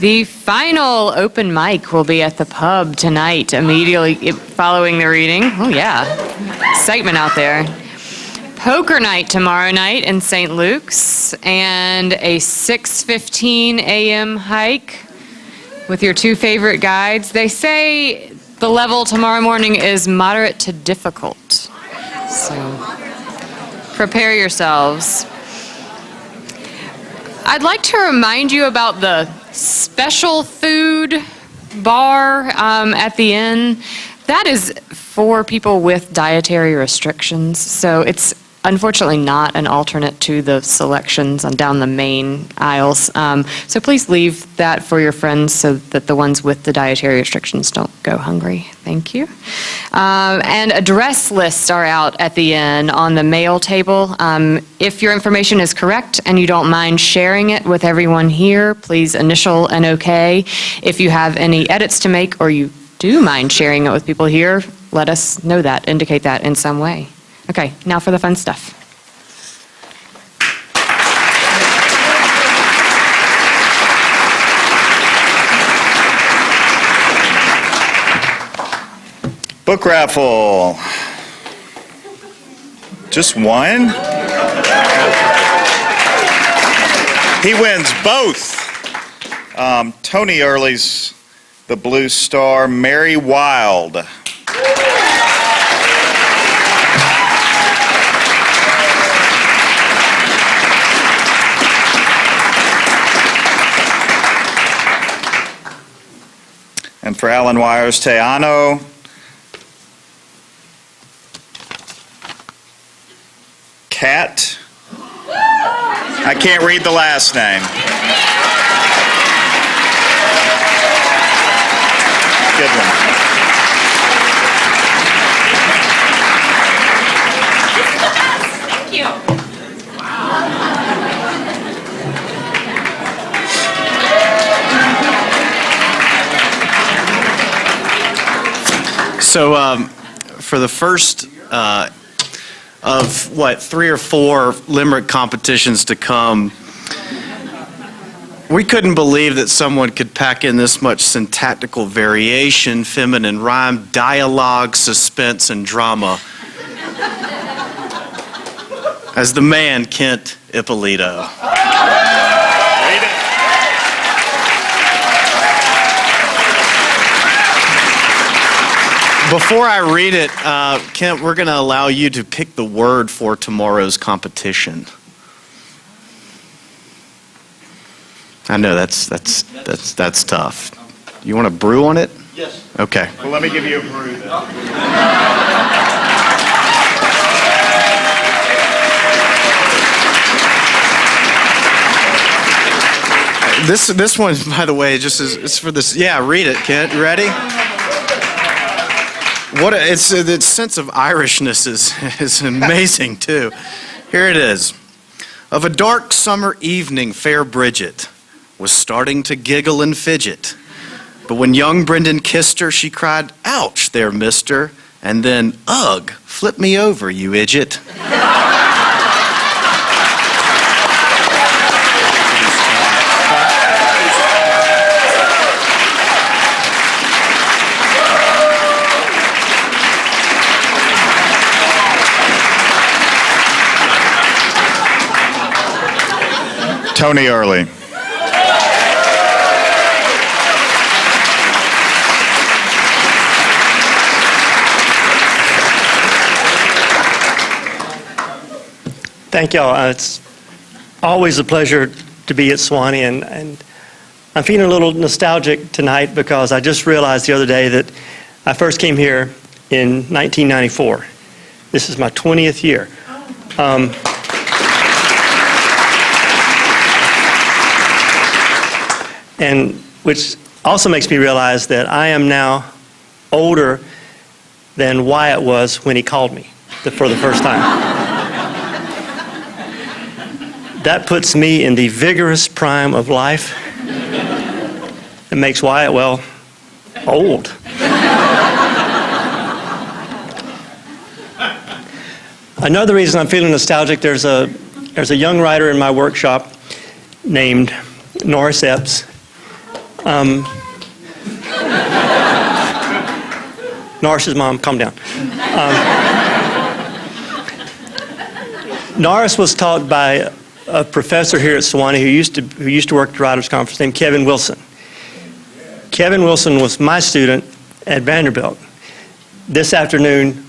The final open mic will be at the pub tonight, immediately following the reading. Oh, yeah. Excitement out there. Poker night tomorrow night in St. Luke's, and a 6:15 a.m. hike with your two favorite guides. They say the level tomorrow morning is moderate to difficult. So prepare yourselves. I'd like to remind you about the special food bar at the inn. That is for people with dietary restrictions, so it's unfortunately not an alternate to the selections on down the main aisles. So please leave that for your friends so that the ones with the dietary restrictions don't go hungry. Thank you. And address lists are out at the inn on the mail table. If your information is correct and you don't mind sharing it with everyone here, please initial an OK. If you have any edits to make or you do mind sharing it with people here, let us know that, indicate that in some way. Okay, now for the fun stuff. Book raffle. Just one? He wins both. Tony Earley's The Blue Star, Mary Wild. And for Alan Wires, Teano. Cat. I can't read the last name. Good one. Thank you. So for the first of, 3 or 4 limerick competitions to come, we couldn't believe that someone could pack in this much syntactical variation, feminine rhyme, dialogue, suspense, and drama as the man, Kent Ippolito. Before I read it, Kent, we're going to allow you to pick the word for tomorrow's competition. I know that's tough. You want to brew on it? Yes. Okay. Well, let me give you a brew then. This one, by the way, just is for this. Yeah, read it, Kent. You ready? Its sense of Irishness is amazing too. Here it is. Of a dark summer evening, fair Bridget was starting to giggle and fidget. But when young Brendan kissed her, she cried, "Ouch there, mister," and then, "Ugh, flip me over, you idiot." Tony Earley. Thank y'all. It's always a pleasure to be at Sewanee, and I'm feeling a little nostalgic tonight because I just realized the other day that I first came here in 1994. This is my 20th year. And which also makes me realize that I am now older than Wyatt was when he called me for the first time. That puts me in the vigorous prime of life. It makes Wyatt, well, old. Another reason I'm feeling nostalgic, there's a young writer in my workshop named Norris Epps. Norris's mom, calm down. Norris was taught by a professor here at Sewanee who used to work at the Writers Conference named Kevin Wilson. Kevin Wilson was my student at Vanderbilt. This afternoon,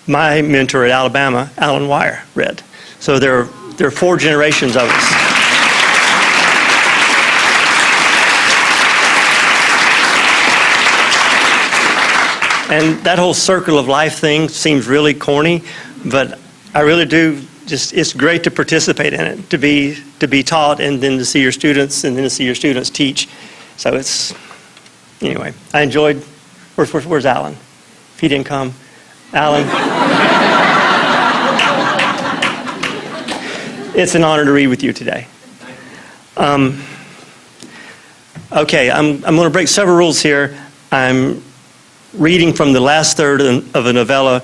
my mentor at Alabama, Alan Wire, read. So there are 4 generations of us. And that whole circle of life thing seems really corny, but I really do it's great to participate in it, to be taught and then to see your students and then to see your students teach. So anyway, I enjoyed, where's Alan? If he didn't come, Alan. It's an honor to read with you today. Okay, I'm going to break several rules here. I'm reading from the last third of a novella,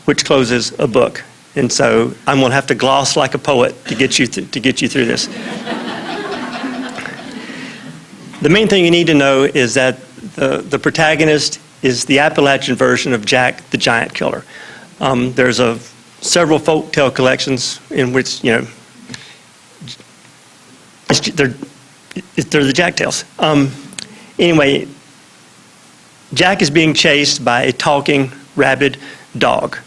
which closes a book. And so I'm going to have to gloss like a poet to get you through this. The main thing you need to know is that the protagonist is the Appalachian version of Jack the Giant Killer. There's several folk tale collections in which, they're the Jack Tales. Anyway, Jack is being chased by a talking, rabid dog.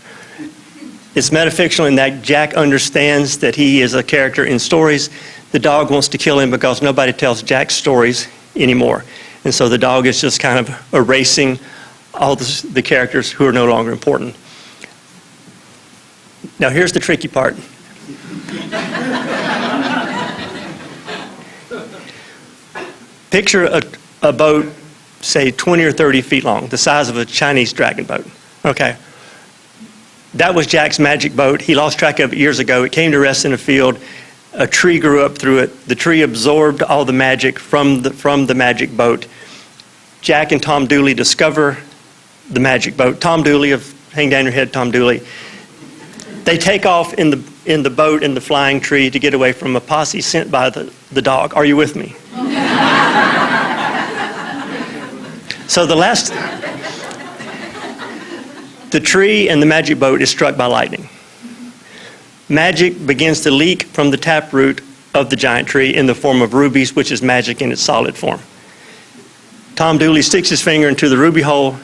It's metafictional in that Jack understands that he is a character in stories. The dog wants to kill him because nobody tells Jack stories anymore. And so the dog is just kind of erasing all the characters who are no longer important. Now here's the tricky part. Picture a boat, say 20 or 30 feet long, the size of a Chinese dragon boat. Okay. That was Jack's magic boat. He lost track of it years ago. It came to rest in a field. A tree grew up through it. The tree absorbed all the magic from the magic boat. Jack and Tom Dooley discover the magic boat. Tom Dooley, hang down your head, Tom Dooley. They take off in the boat in the flying tree to get away from a posse sent by the dog. Are you with me? So the tree and the magic boat is struck by lightning. Magic begins to leak from the taproot of the giant tree in the form of rubies, which is magic in its solid form. Tom Dooley sticks his finger into the ruby hole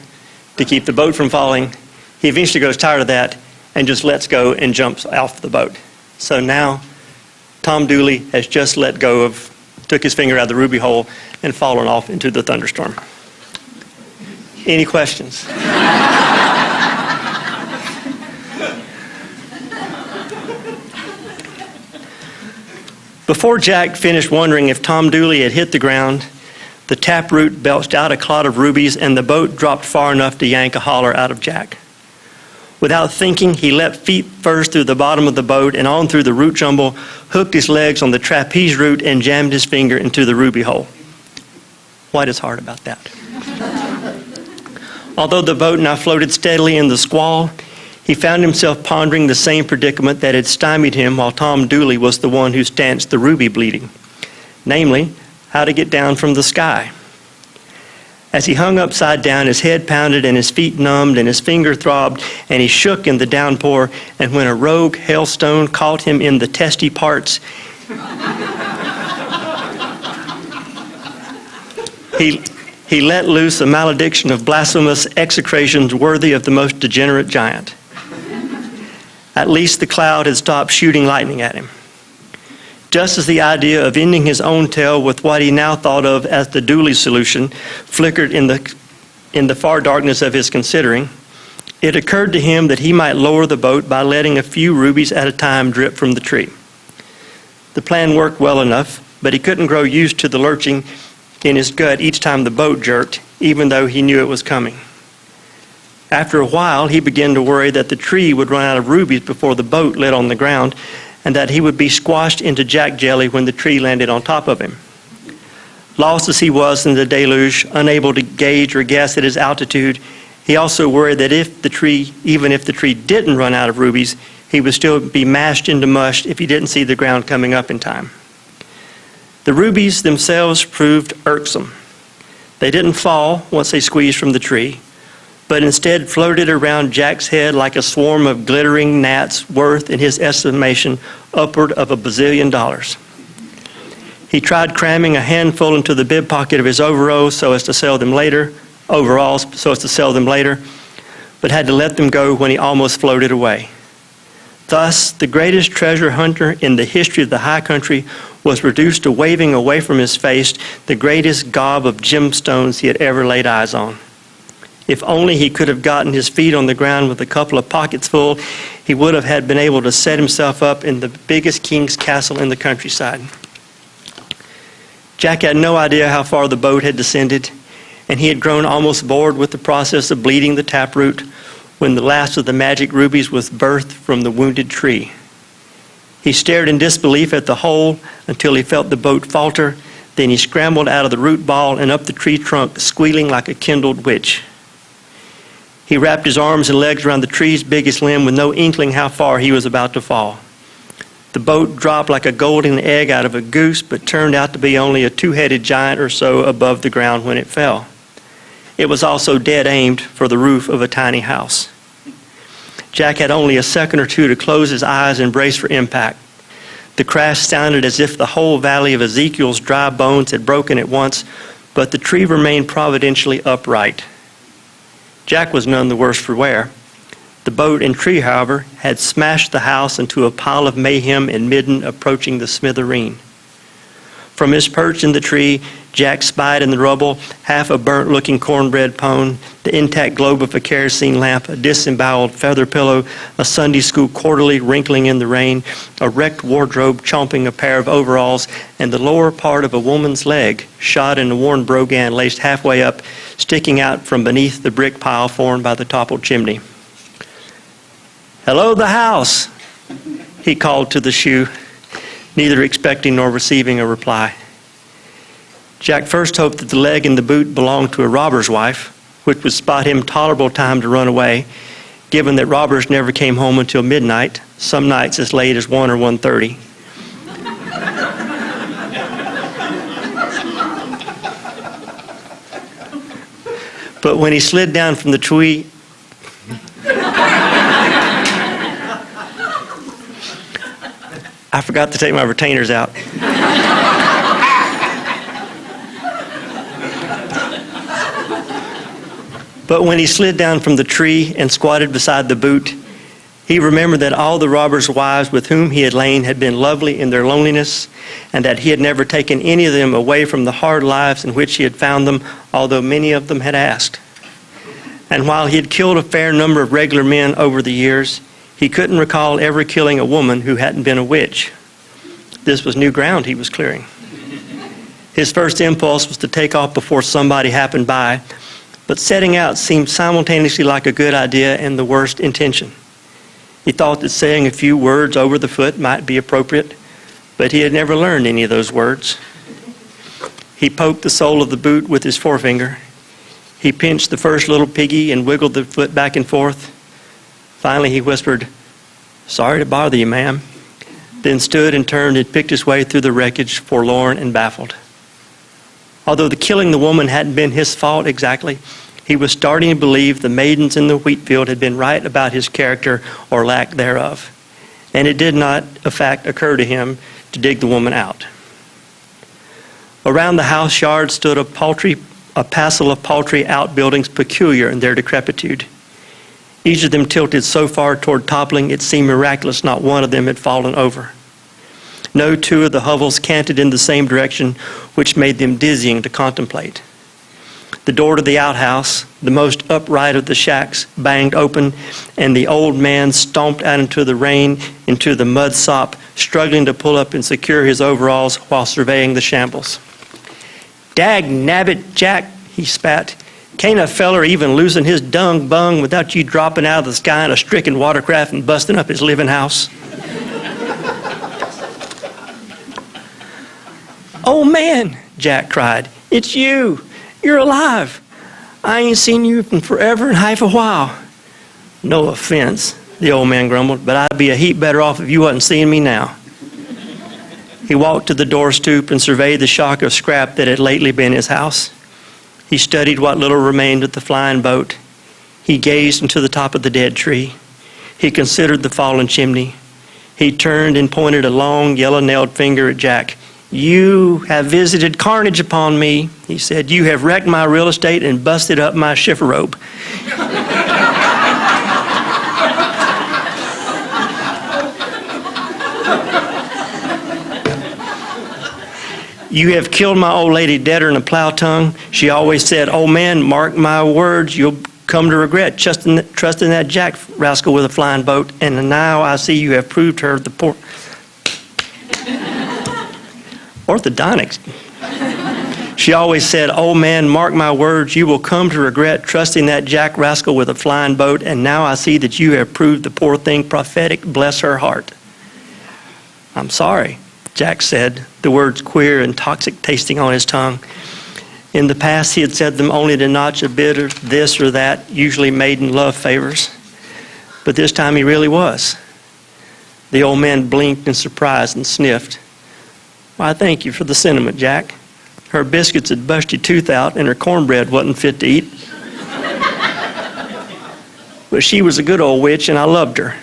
to keep the boat from falling. He eventually grows tired of that and just lets go and jumps off the boat. So now Tom Dooley has just took his finger out of the ruby hole and fallen off into the thunderstorm. Any questions? Before Jack finished wondering if Tom Dooley had hit the ground, the taproot belched out a clot of rubies and the boat dropped far enough to yank a holler out of Jack. Without thinking, he leapt feet first through the bottom of the boat and on through the root jumble, hooked his legs on the trapeze root and jammed his finger into the ruby hole. What is hard about that? Although the boat now floated steadily in the squall, he found himself pondering the same predicament that had stymied him while Tom Dooley was the one who stanched the ruby bleeding, namely, how to get down from the sky. As he hung upside down, his head pounded and his feet numbed and his finger throbbed and he shook in the downpour, and when a rogue hailstone caught him in the testy parts, he let loose a malediction of blasphemous execrations worthy of the most degenerate giant. At least the cloud had stopped shooting lightning at him. Just as the idea of ending his own tale with what he now thought of as the Dooley solution flickered in the far darkness of his considering, it occurred to him that he might lower the boat by letting a few rubies at a time drip from the tree. The plan worked well enough, but he couldn't grow used to the lurching in his gut each time the boat jerked, even though he knew it was coming. After a while, he began to worry that the tree would run out of rubies before the boat lit on the ground, and that he would be squashed into jack jelly when the tree landed on top of him. Lost as he was in the deluge, unable to gauge or guess at his altitude, he also worried that even if the tree didn't run out of rubies, he would still be mashed into mush if he didn't see the ground coming up in time. The rubies themselves proved irksome. They didn't fall once they squeezed from the tree, but instead floated around Jack's head like a swarm of glittering gnats worth, in his estimation, upward of $1 bazillion. He tried cramming a handful into the bib pocket of his overalls so as to sell them later, but had to let them go when he almost floated away. Thus, the greatest treasure hunter in the history of the high country was reduced to waving away from his face the greatest gob of gemstones he had ever laid eyes on. If only he could have gotten his feet on the ground with a couple of pockets full, he would have been able to set himself up in the biggest king's castle in the countryside. Jack had no idea how far the boat had descended, and he had grown almost bored with the process of bleeding the taproot when the last of the magic rubies was birthed from the wounded tree. He stared in disbelief at the hole until he felt the boat falter. Then he scrambled out of the root ball and up the tree trunk, squealing like a kindled witch. He wrapped his arms and legs around the tree's biggest limb with no inkling how far he was about to fall. The boat dropped like a golden egg out of a goose, but turned out to be only a two-headed giant or so above the ground when it fell. It was also dead aimed for the roof of a tiny house. Jack had only a second or two to close his eyes and brace for impact. The crash sounded as if the whole valley of Ezekiel's dry bones had broken at once, but the tree remained providentially upright. Jack was none the worse for wear. The boat and tree, however, had smashed the house into a pile of mayhem and midden approaching the smithereen. From his perch in the tree, Jack spied in the rubble half a burnt-looking cornbread pone, the intact globe of a kerosene lamp, a disemboweled feather pillow, a Sunday school quarterly wrinkling in the rain, a wrecked wardrobe chomping a pair of overalls, and the lower part of a woman's leg, shot in a worn brogan laced halfway up, sticking out from beneath the brick pile formed by the toppled chimney. "Hello, the house," he called to the shoe, neither expecting nor receiving a reply. Jack first hoped that the leg in the boot belonged to a robber's wife, which would spot him tolerable time to run away, given that robbers never came home until midnight, some nights as late as 1 or 1:30. But when he slid down from the tree, I forgot to take my retainers out. But when he slid down from the tree and squatted beside the boot, he remembered that all the robbers' wives with whom he had lain had been lovely in their loneliness, and that he had never taken any of them away from the hard lives in which he had found them, although many of them had asked. And while he had killed a fair number of regular men over the years, he couldn't recall ever killing a woman who hadn't been a witch. This was new ground he was clearing. His first impulse was to take off before somebody happened by, but setting out seemed simultaneously like a good idea and the worst intention. He thought that saying a few words over the foot might be appropriate, but he had never learned any of those words. He poked the sole of the boot with his forefinger. He pinched the first little piggy and wiggled the foot back and forth. Finally, he whispered, "Sorry to bother you, ma'am," then stood and turned and picked his way through the wreckage, forlorn and baffled. Although the killing the woman hadn't been his fault exactly, he was starting to believe the maidens in the wheat field had been right about his character or lack thereof. And it did not, in fact, occur to him to dig the woman out. Around the house yard stood a passel of paltry outbuildings peculiar in their decrepitude. Each of them tilted so far toward toppling it seemed miraculous not one of them had fallen over. No two of the hovels canted in the same direction, which made them dizzying to contemplate. The door to the outhouse, the most upright of the shacks, banged open, and the old man stomped out into the rain, into the mud sop, struggling to pull up and secure his overalls while surveying the shambles. "Dag nabbit, Jack," he spat. "Can't a feller even loosen his dung bung without you dropping out of the sky in a stricken watercraft and busting up his living house?" "Oh man," Jack cried, "it's you. You're alive. I ain't seen you in forever and half a while." "No offense," the old man grumbled, "but I'd be a heap better off if you wasn't seeing me now." He walked to the door stoop and surveyed the shock of scrap that had lately been his house. He studied what little remained of the flying boat. He gazed into the top of the dead tree. He considered the fallen chimney. He turned and pointed a long, yellow-nailed finger at Jack. "You have visited carnage upon me," he said. "You have wrecked my real estate and busted up my chifforobe." "You have killed my old lady deader than a plow tongue. She always said, 'Oh man, mark my words, you'll come to regret trusting that Jack rascal with a flying boat.' And now I see you have proved her the poor orthodontics. She always said, 'Oh man, mark my words, you will come to regret trusting that Jack rascal with a flying boat.' And now I see that you have proved the poor thing prophetic. Bless her heart." "I'm sorry," Jack said, the words queer and toxic tasting on his tongue. In the past, he had said them only to notch a bit of this or that, usually maiden love favors. But this time he really was. The old man blinked in surprise and sniffed. "Why, thank you for the sentiment, Jack. Her biscuits had bust your tooth out and her cornbread wasn't fit to eat. But she was a good old witch and I loved her."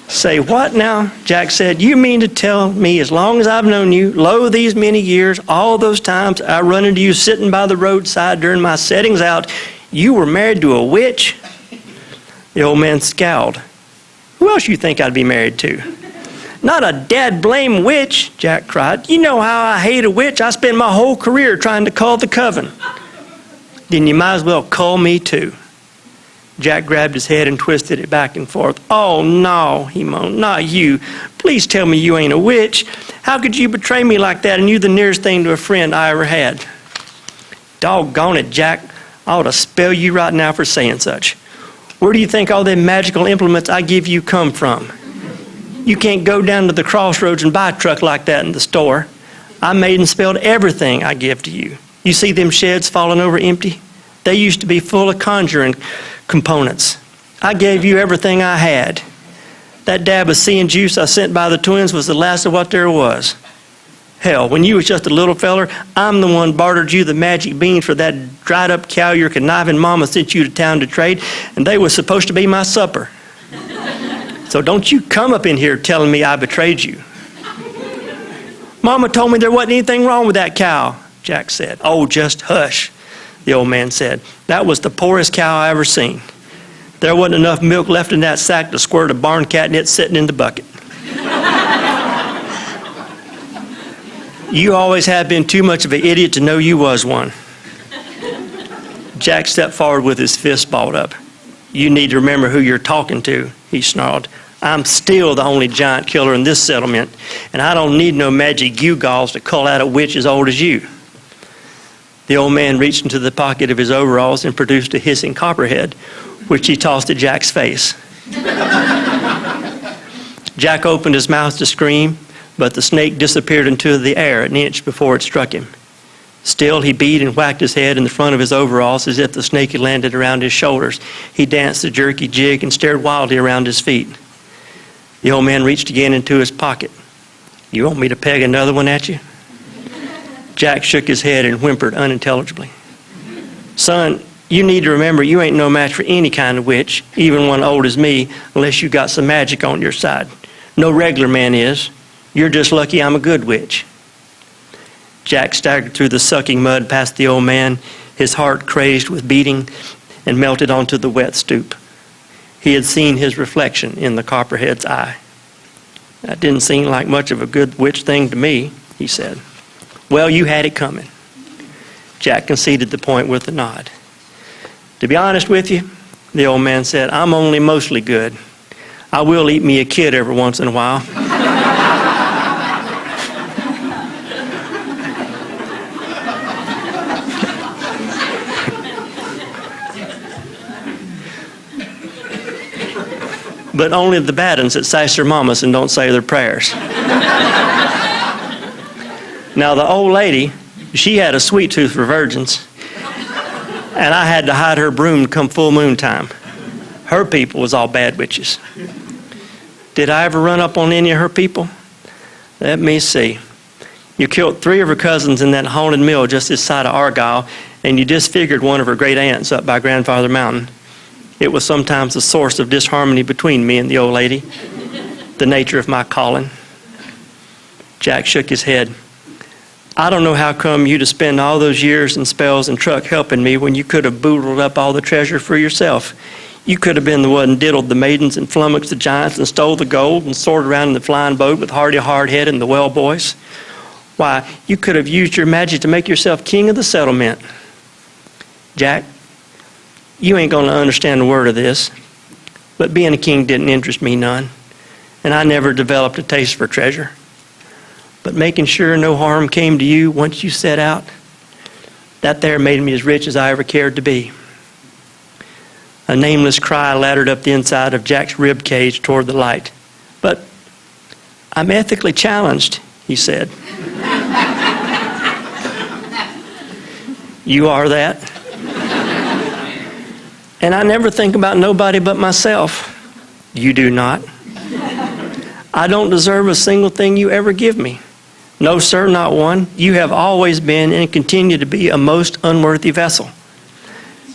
"Say what now?" Jack said. "You mean to tell me as long as I've known you, lo, these many years, all those times I run into you sitting by the roadside during my settings out, you were married to a witch?" The old man scowled. "Who else you think I'd be married to?" "Not a dad-blame witch," Jack cried. "You know how I hate a witch. I spent my whole career trying to cull the coven." "Then you might as well cull me too." Jack grabbed his head and twisted it back and forth. "Oh, no," he moaned. "Not you. Please tell me you ain't a witch. How could you betray me like that, and you the nearest thing to a friend I ever had?" "Doggone it, Jack. I ought to spell you right now for saying such. Where do you think all them magical implements I give you come from? You can't go down to the crossroads and buy a truck like that in the store. I made and spelled everything I give to you. You see them sheds falling over empty? They used to be full of conjuring components. I gave you everything I had. That dab of seeing juice I sent by the twins was the last of what there was. Hell, when you was just a little feller, I'm the one bartered you the magic beans for that dried up cow your conniving mama sent you to town to trade, and they was supposed to be my supper. So don't you come up in here telling me I betrayed you." "Mama told me there wasn't anything wrong with that cow," Jack said. "Oh, just hush," the old man said. "That was the poorest cow I ever seen. There wasn't enough milk left in that sack to squirt a barn cat and it sitting in the bucket. You always have been too much of an idiot to know you was one." Jack stepped forward with his fist balled up. "You need to remember who you're talking to," he snarled. "I'm still the only giant killer in this settlement, and I don't need no magic gewgaws to cull out a witch as old as you." The old man reached into the pocket of his overalls and produced a hissing copperhead, which he tossed at Jack's face. Jack opened his mouth to scream, but the snake disappeared into the air an inch before it struck him. Still, he beat and whacked his head in the front of his overalls as if the snake had landed around his shoulders. He danced a jerky jig and stared wildly around his feet. The old man reached again into his pocket. "You want me to peg another one at you?" Jack shook his head and whimpered unintelligibly. "Son, you need to remember you ain't no match for any kind of witch, even one old as me, unless you got some magic on your side. No regular man is. You're just lucky I'm a good witch." Jack staggered through the sucking mud past the old man, his heart crazed with beating, and melted onto the wet stoop. He had seen his reflection in the copperhead's eye. "That didn't seem like much of a good witch thing to me," he said. "Well, you had it coming." Jack conceded the point with a nod. "To be honest with you," the old man said, "I'm only mostly good. I will eat me a kid every once in a while." But only the bad ones that sass their mamas and don't say their prayers. Now, the old lady, she had a sweet tooth for virgins, and I had to hide her broom come full moon time. Her people was all bad witches. Did I ever run up on any of her people? Let me see. You killed 3 of her cousins in that haunted mill just this side of Argyle, and you disfigured one of her great aunts up by Grandfather Mountain. It was sometimes a source of disharmony between me and the old lady. The nature of my calling. Jack shook his head. I don't know how come you to spend all those years and spells and truck helping me when you could have boodled up all the treasure for yourself. You could have been the one diddled the maidens and flummoxed the giants and stole the gold and soared around in the flying boat with Hardy Hardhead and the well boys. Why, you could have used your magic to make yourself king of the settlement. Jack, you ain't going to understand a word of this, but being a king didn't interest me none, and I never developed a taste for treasure. But making sure no harm came to you once you set out, that there made me as rich as I ever cared to be. A nameless cry laddered up the inside of Jack's rib cage toward the light. But I'm ethically challenged, he said. You are that? And I never think about nobody but myself. You do not. I don't deserve a single thing you ever give me. No, sir, not one. You have always been and continue to be a most unworthy vessel.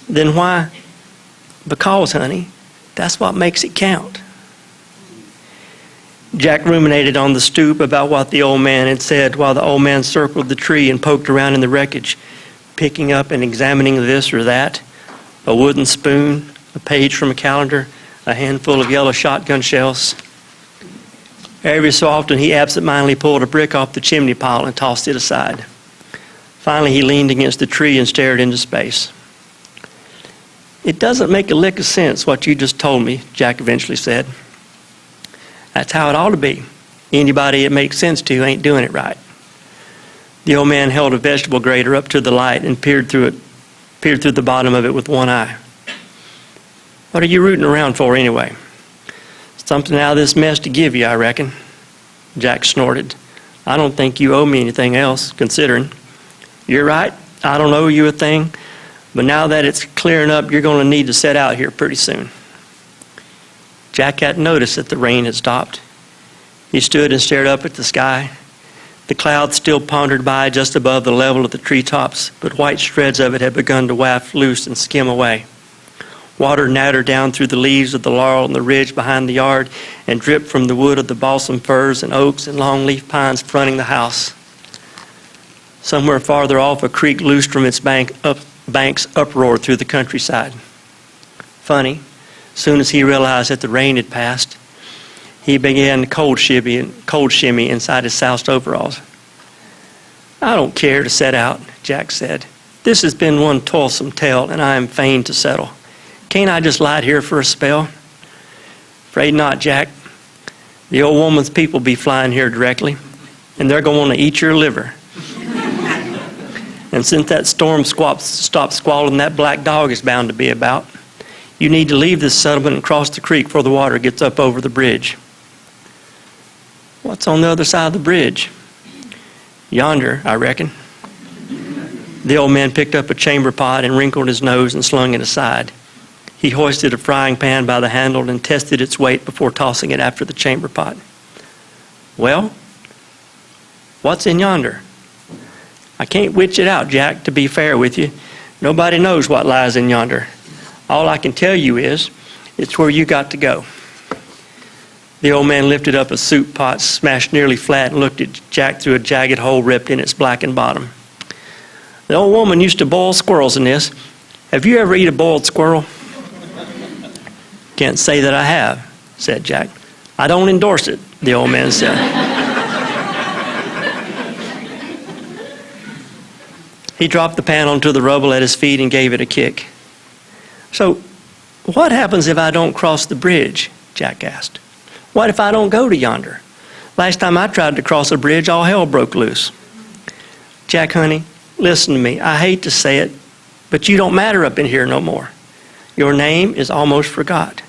Then why? Because, honey, that's what makes it count. Jack ruminated on the stoop about what the old man had said while the old man circled the tree and poked around in the wreckage, picking up and examining this or that, a wooden spoon, a page from a calendar, a handful of yellow shotgun shells. Every so often he absentmindedly pulled a brick off the chimney pile and tossed it aside. Finally he leaned against the tree and stared into space. It doesn't make a lick of sense what you just told me, Jack eventually said. That's how it ought to be. Anybody it makes sense to ain't doing it right. The old man held a vegetable grater up to the light and peered through the bottom of it with one eye. What are you rooting around for anyway? Something out of this mess to give you, I reckon. Jack snorted. I don't think you owe me anything else, considering. You're right, I don't owe you a thing, but now that it's clearing up, you're going to need to set out here pretty soon. Jack hadn't noticed that the rain had stopped. He stood and stared up at the sky. The clouds still pondered by just above the level of the treetops, but white shreds of it had begun to waft loose and skim away. Water nattered down through the leaves of the laurel on the ridge behind the yard and dripped from the wood of the balsam firs and oaks and longleaf pines fronting the house. Somewhere farther off, a creek loosed from its banks uproared through the countryside. Funny, as soon as he realized that the rain had passed, he began to cold shimmy inside his soused overalls. I don't care to set out, Jack said. This has been one toilsome tale, and I am fain to settle. Can't I just lie here for a spell? Afraid not, Jack. The old woman's people be flying here directly, and they're going to want to eat your liver. And since that storm stopped squalling, that black dog is bound to be about. You need to leave this settlement and cross the creek before the water gets up over the bridge. What's on the other side of the bridge? Yonder, I reckon. The old man picked up a chamber pot and wrinkled his nose and slung it aside. He hoisted a frying pan by the handle and tested its weight before tossing it after the chamber pot. Well, what's in yonder? I can't witch it out, Jack, to be fair with you. Nobody knows what lies in yonder. All I can tell you is, it's where you got to go. The old man lifted up a soup pot, smashed nearly flat, and looked at Jack through a jagged hole ripped in its blackened bottom. The old woman used to boil squirrels in this. Have you ever eaten a boiled squirrel? Can't say that I have, said Jack. I don't endorse it, the old man said. He dropped the pan onto the rubble at his feet and gave it a kick. So, what happens if I don't cross the bridge? Jack asked. What if I don't go to yonder? Last time I tried to cross a bridge, all hell broke loose. Jack, honey, listen to me. I hate to say it, but you don't matter up in here no more. Your name is almost forgot.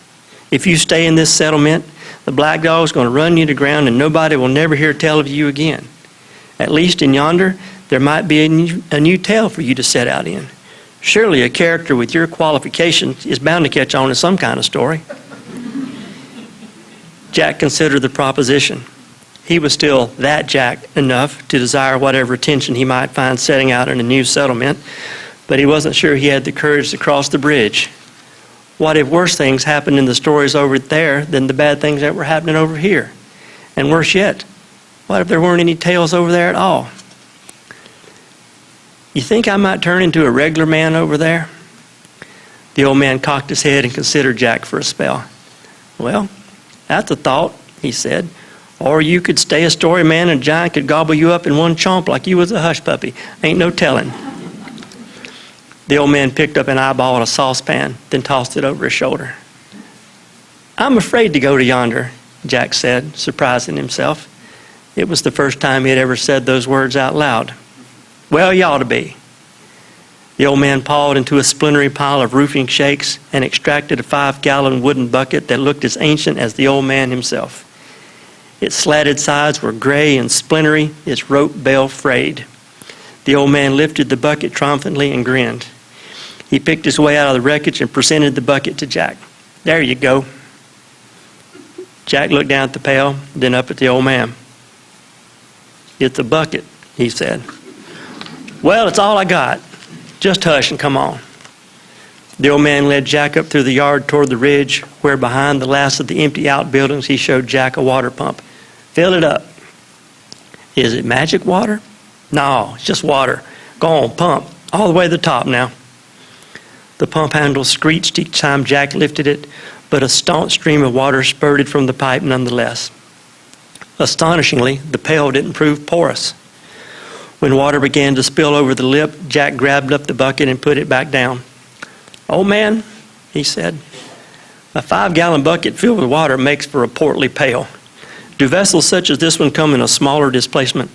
If you stay in this settlement, the black dog's going to run you to ground and nobody will never hear tell of you again. At least in yonder, there might be a new tale for you to set out in. Surely a character with your qualifications is bound to catch on to some kind of story. Jack considered the proposition. He was still that Jack enough to desire whatever attention he might find setting out in a new settlement, but he wasn't sure he had the courage to cross the bridge. What if worse things happened in the stories over there than the bad things that were happening over here? And worse yet, what if there weren't any tales over there at all? You think I might turn into a regular man over there? The old man cocked his head and considered Jack for a spell. Well, that's a thought, he said. Or you could stay a story man and a giant could gobble you up in one chomp like you was a hush puppy. Ain't no telling. The old man picked up an eyeball in a saucepan, then tossed it over his shoulder. I'm afraid to go to yonder, Jack said, surprising himself. It was the first time he had ever said those words out loud. Well, you ought to be. The old man pawed into a splintery pile of roofing shakes and extracted a 5-gallon wooden bucket that looked as ancient as the old man himself. Its slatted sides were gray and splintery, its rope bell frayed. The old man lifted the bucket triumphantly and grinned. He picked his way out of the wreckage and presented the bucket to Jack. There you go. Jack looked down at the pail, then up at the old man. It's a bucket, he said. Well, it's all I got. Just hush and come on. The old man led Jack up through the yard toward the ridge, where behind the last of the empty outbuildings he showed Jack a water pump. Fill it up. Is it magic water? No, it's just water. Go on, pump. All the way to the top now. The pump handle screeched each time Jack lifted it, but a staunch stream of water spurted from the pipe nonetheless. Astonishingly, the pail didn't prove porous. When water began to spill over the lip, Jack grabbed up the bucket and put it back down. Old man, he said, a 5-gallon bucket filled with water makes for a portly pail. Do vessels such as this one come in a smaller displacement?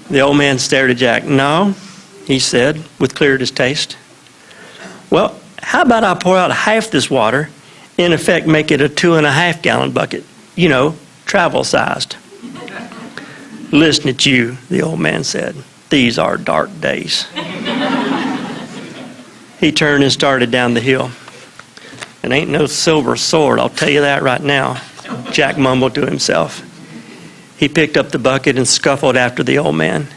The old man stared at Jack. No, he said, with clear distaste. Well, how about I pour out half this water, in effect make it a 2.5-gallon bucket, travel-sized. Listen at you, the old man said. These are dark days. He turned and started down the hill. It ain't no silver sword, I'll tell you that right now, Jack mumbled to himself. He picked up the bucket and scuffled after the old man.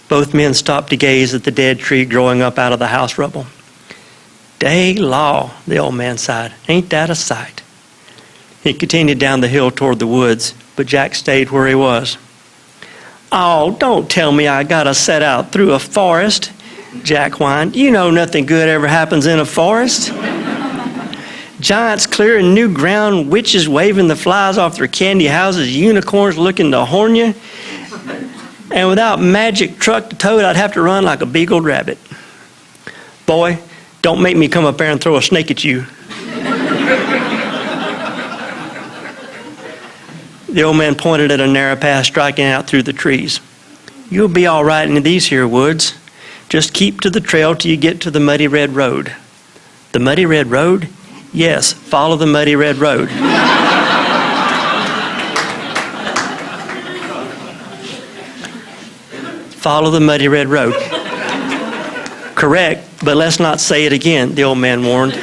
Both men stopped to gaze at the dead tree growing up out of the house rubble. Day law, the old man sighed. Ain't that a sight? He continued down the hill toward the woods, but Jack stayed where he was. Oh, don't tell me I gotta set out through a forest, Jack whined. You know nothing good ever happens in a forest. Giants clearing new ground, witches waving the flies off their candy houses, unicorns looking to horn you. And without magic truck to toad, I'd have to run like a beagled rabbit. Boy, don't make me come up there and throw a snake at you. The old man pointed at a narrow path striking out through the trees. You'll be all right in these here woods. Just keep to the trail till you get to the muddy red road. The muddy red road? Yes, follow the muddy red road. Follow the muddy red road. Correct, but let's not say it again, the old man warned.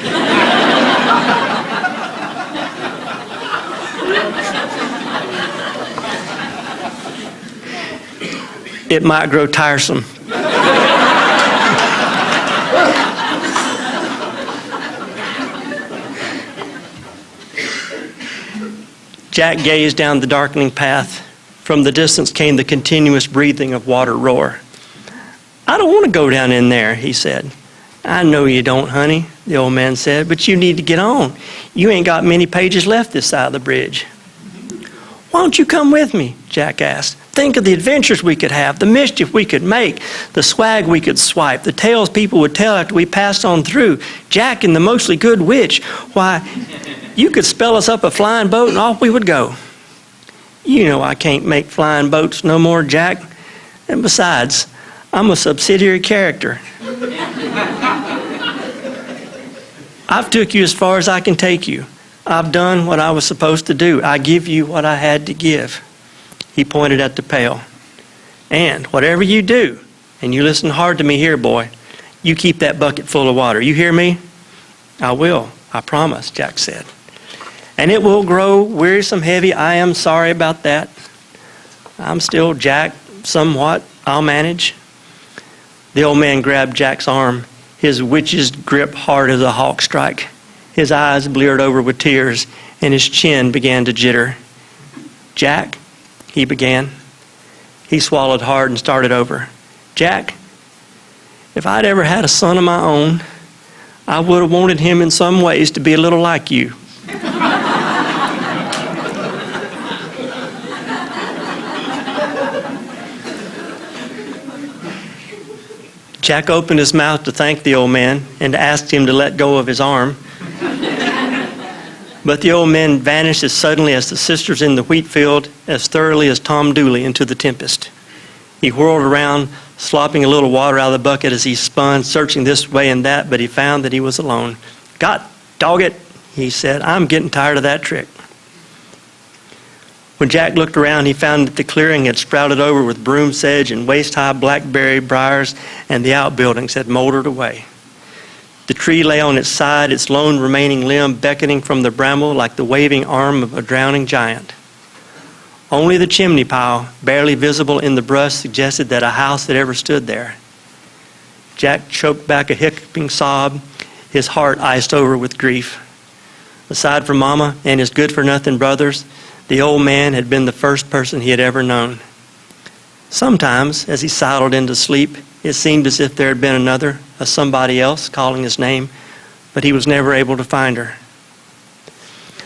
It might grow tiresome. Jack gazed down the darkening path. From the distance came the continuous breathing of water roar. I don't want to go down in there, he said. I know you don't, honey, the old man said, but you need to get on. You ain't got many pages left this side of the bridge. Why don't you come with me? Jack asked. Think of the adventures we could have, the mischief we could make, the swag we could swipe, the tales people would tell after we passed on through. Jack and the mostly good witch. Why, you could spell us up a flying boat and off we would go. You know I can't make flying boats no more, Jack. And besides, I'm a subsidiary character. I've took you as far as I can take you. I've done what I was supposed to do. I give you what I had to give. He pointed at the pail. And whatever you do, and you listen hard to me here, boy, you keep that bucket full of water. You hear me? I will, I promise, Jack said. and it will grow wearisome heavy. I am sorry about that. I'm still Jack, somewhat. I'll manage. The old man grabbed Jack's arm, his witch's grip hard as a hawk strike. His eyes bleared over with tears, and his chin began to jitter. Jack, he began. He swallowed hard and started over. Jack, if I'd ever had a son of my own, I would have wanted him in some ways to be a little like you. Jack opened his mouth to thank the old man and asked him to let go of his arm. But the old man vanished as suddenly as the sisters in the wheat field, as thoroughly as Tom Dooley into the tempest. He whirled around, slopping a little water out of the bucket as he spun, searching this way and that, but he found that he was alone. "God dog it," he said, "I'm getting tired of that trick." When Jack looked around, he found that the clearing had sprouted over with broom sedge and waist-high blackberry briars, and the outbuildings had moldered away. The tree lay on its side, its lone remaining limb beckoning from the bramble like the waving arm of a drowning giant. Only the chimney pile, barely visible in the brush, suggested that a house had ever stood there. Jack choked back a hiccuping sob, his heart iced over with grief. Aside from Mama and his good-for-nothing brothers, the old man had been the first person he had ever known. Sometimes, as he sidled into sleep, it seemed as if there had been another, a somebody else, calling his name, but he was never able to find her.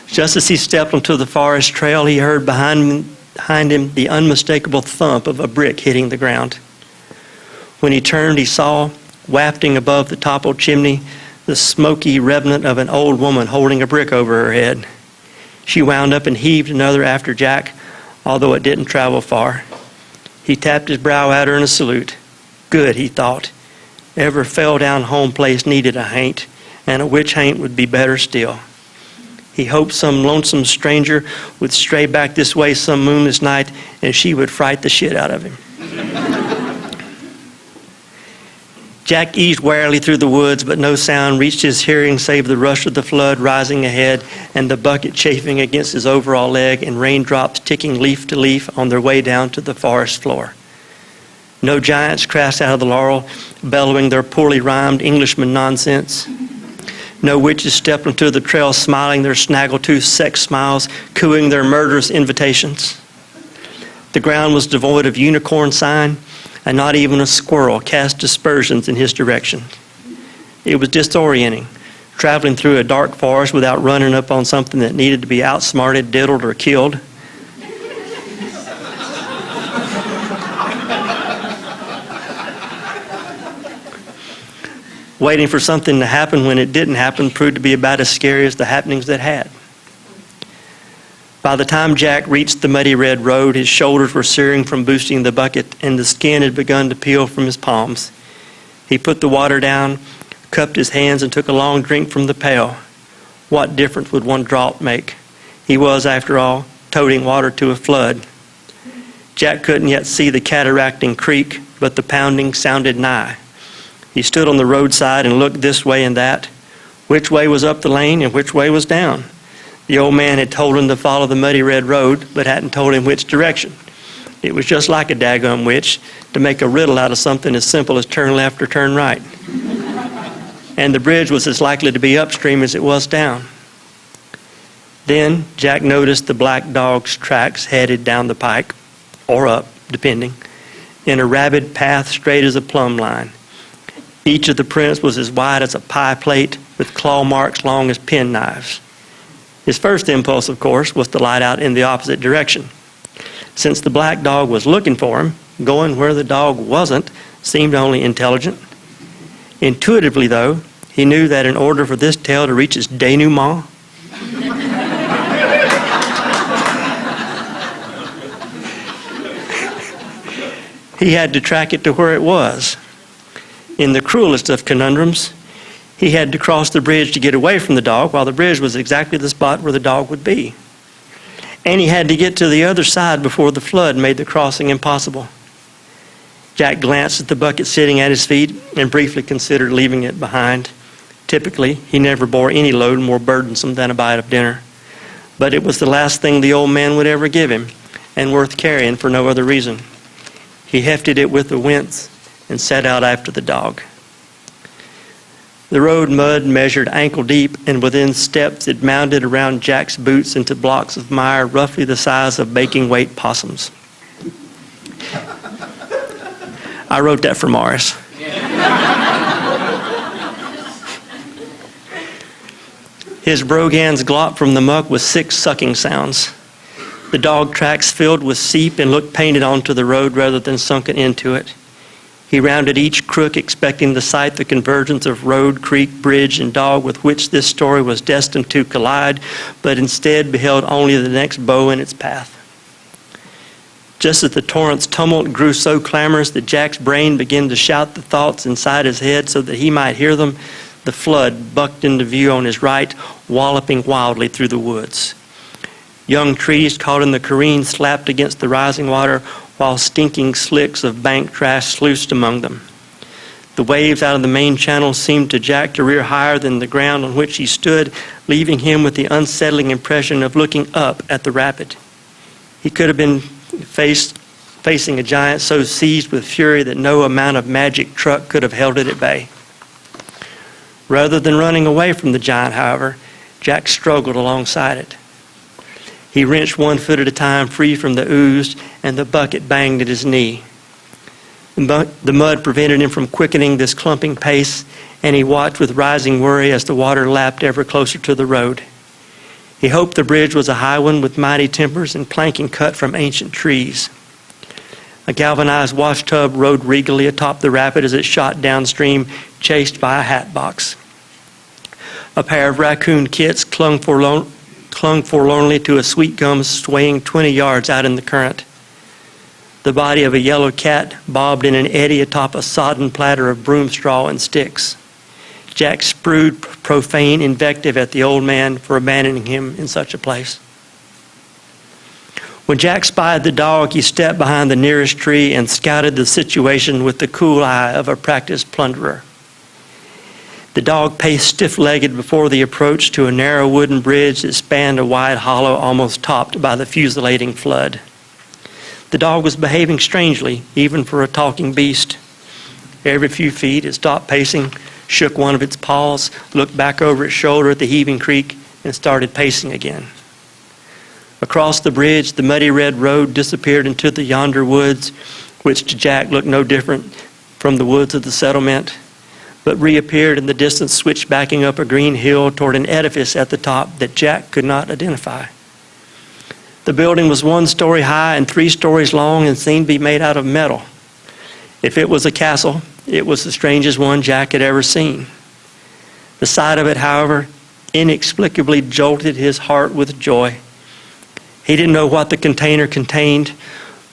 Just as he stepped onto the forest trail, he heard behind him the unmistakable thump of a brick hitting the ground. When he turned, he saw, wafting above the toppled chimney, the smoky remnant of an old woman holding a brick over her head. She wound up and heaved another after Jack, although it didn't travel far. He tapped his brow at her in a salute. Good, he thought. Ever fell down home place needed a haint, and a witch haint would be better still. He hoped some lonesome stranger would stray back this way some moonless night, and she would fright the shit out of him. Jack eased warily through the woods, but no sound reached his hearing save the rush of the flood rising ahead and the bucket chafing against his overall leg and raindrops ticking leaf to leaf on their way down to the forest floor. No giants crashed out of the laurel, bellowing their poorly rhymed Englishman nonsense. No witches stepped onto the trail smiling their snaggletooth sex smiles, cooing their murderous invitations. The ground was devoid of unicorn sign, and not even a squirrel cast dispersions in his direction. It was disorienting, traveling through a dark forest without running up on something that needed to be outsmarted, diddled, or killed. Waiting for something to happen when it didn't happen proved to be about as scary as the happenings that had. By the time Jack reached the muddy red road, his shoulders were searing from boosting the bucket, and the skin had begun to peel from his palms. He put the water down, cupped his hands, and took a long drink from the pail. What difference would one drop make? He was, after all, toting water to a flood. Jack couldn't yet see the cataracting creek, but the pounding sounded nigh. He stood on the roadside and looked this way and that. Which way was up the lane and which way was down? The old man had told him to follow the muddy red road, but hadn't told him which direction. It was just like a daggum witch to make a riddle out of something as simple as turn left or turn right. And the bridge was as likely to be upstream as it was down. Then Jack noticed the black dog's tracks headed down the pike, or up, depending, in a rabid path straight as a plumb line. Each of the prints was as wide as a pie plate, with claw marks long as penknives. His first impulse, of course, was to light out in the opposite direction. Since the black dog was looking for him, going where the dog wasn't seemed only intelligent. Intuitively, though, he knew that in order for this tale to reach its denouement, he had to track it to where it was. In the cruelest of conundrums, he had to cross the bridge to get away from the dog, while the bridge was exactly the spot where the dog would be. And he had to get to the other side before the flood made the crossing impossible. Jack glanced at the bucket sitting at his feet and briefly considered leaving it behind. Typically, he never bore any load more burdensome than a bite of dinner. but it was the last thing the old man would ever give him, and worth carrying for no other reason. He hefted it with a wince and set out after the dog. The road mud measured ankle deep, and within steps it mounded around Jack's boots into blocks of mire roughly the size of baking weight possums. I wrote that for Morris. His brogans glopped from the muck with 6 sucking sounds. The dog tracks filled with seep and looked painted onto the road rather than sunken into it. He rounded each crook expecting to sight the convergence of road, creek, bridge, and dog with which this story was destined to collide, but instead beheld only the next bow in its path. Just as the torrent's tumult grew so clamorous that Jack's brain began to shout the thoughts inside his head so that he might hear them, the flood bucked into view on his right, walloping wildly through the woods. Young trees caught in the careen slapped against the rising water, while stinking slicks of bank trash sluiced among them. The waves out of the main channel seemed to Jack to rear higher than the ground on which he stood, leaving him with the unsettling impression of looking up at the rapid. He could have been facing a giant so seized with fury that no amount of magic truck could have held it at bay. Rather than running away from the giant, however, Jack struggled alongside it. He wrenched one foot at a time free from the ooze, and the bucket banged at his knee. The mud prevented him from quickening this clumping pace, and he watched with rising worry as the water lapped ever closer to the road. He hoped the bridge was a high one with mighty timbers and planking cut from ancient trees. A galvanized wash tub rode regally atop the rapid as it shot downstream, chased by a hat box. A pair of raccoon kits clung forlornly to a sweet gum swaying 20 yards out in the current. The body of a yellow cat bobbed in an eddy atop a sodden platter of broom straw and sticks. Jack spewed profane invective at the old man for abandoning him in such a place. When Jack spied the dog, he stepped behind the nearest tree and scouted the situation with the cool eye of a practiced plunderer. The dog paced stiff-legged before the approach to a narrow wooden bridge that spanned a wide hollow almost topped by the fusillading flood. The dog was behaving strangely, even for a talking beast. Every few feet it stopped pacing, shook one of its paws, looked back over its shoulder at the heaving creek, and started pacing again. Across the bridge, the muddy red road disappeared into the yonder woods, which to Jack looked no different from the woods of the settlement, but reappeared in the distance, switchbacking up a green hill toward an edifice at the top that Jack could not identify. The building was 1 story high and 3 stories long and seemed to be made out of metal. If it was a castle, it was the strangest one Jack had ever seen. The sight of it, however, inexplicably jolted his heart with joy. He didn't know what the container contained,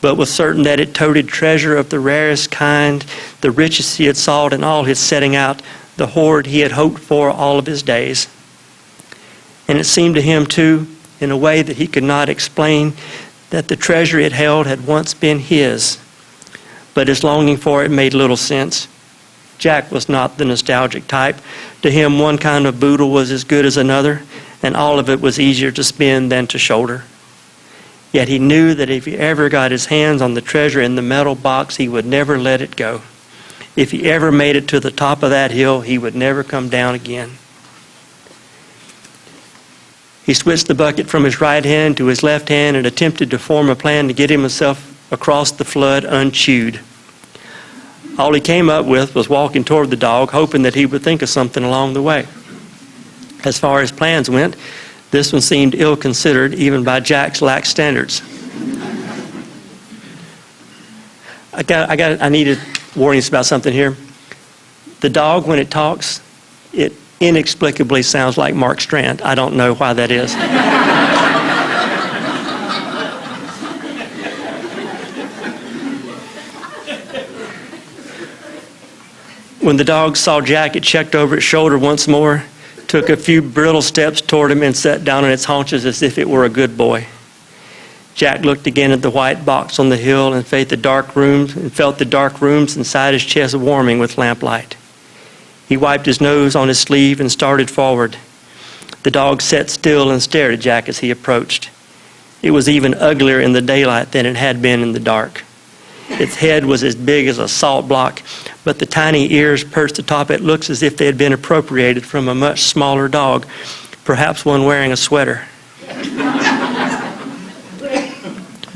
but was certain that it toted treasure of the rarest kind, the richest he had sought in all his setting out, the hoard he had hoped for all of his days. And it seemed to him, too, in a way that he could not explain, that the treasure it held had once been his. But his longing for it made little sense. Jack was not the nostalgic type. To him, one kind of boodle was as good as another, and all of it was easier to spend than to shoulder. Yet he knew that if he ever got his hands on the treasure in the metal box, he would never let it go. If he ever made it to the top of that hill, he would never come down again. He switched the bucket from his right hand to his left hand and attempted to form a plan to get himself across the flood unchewed. All he came up with was walking toward the dog, hoping that he would think of something along the way. As far as plans went, this one seemed ill-considered even by Jack's lax standards. I needed warnings about something here. The dog, when it talks, it inexplicably sounds like Mark Strand. I don't know why that is. When the dog saw Jack, it checked over its shoulder once more, took a few brittle steps toward him, and sat down on its haunches as if it were a good boy. Jack looked again at the white box on the hill and felt the dark rooms inside his chest warming with lamplight. He wiped his nose on his sleeve and started forward. The dog sat still and stared at Jack as he approached. It was even uglier in the daylight than it had been in the dark. Its head was as big as a salt block, but the tiny ears perched atop it looked as if they had been appropriated from a much smaller dog, perhaps one wearing a sweater.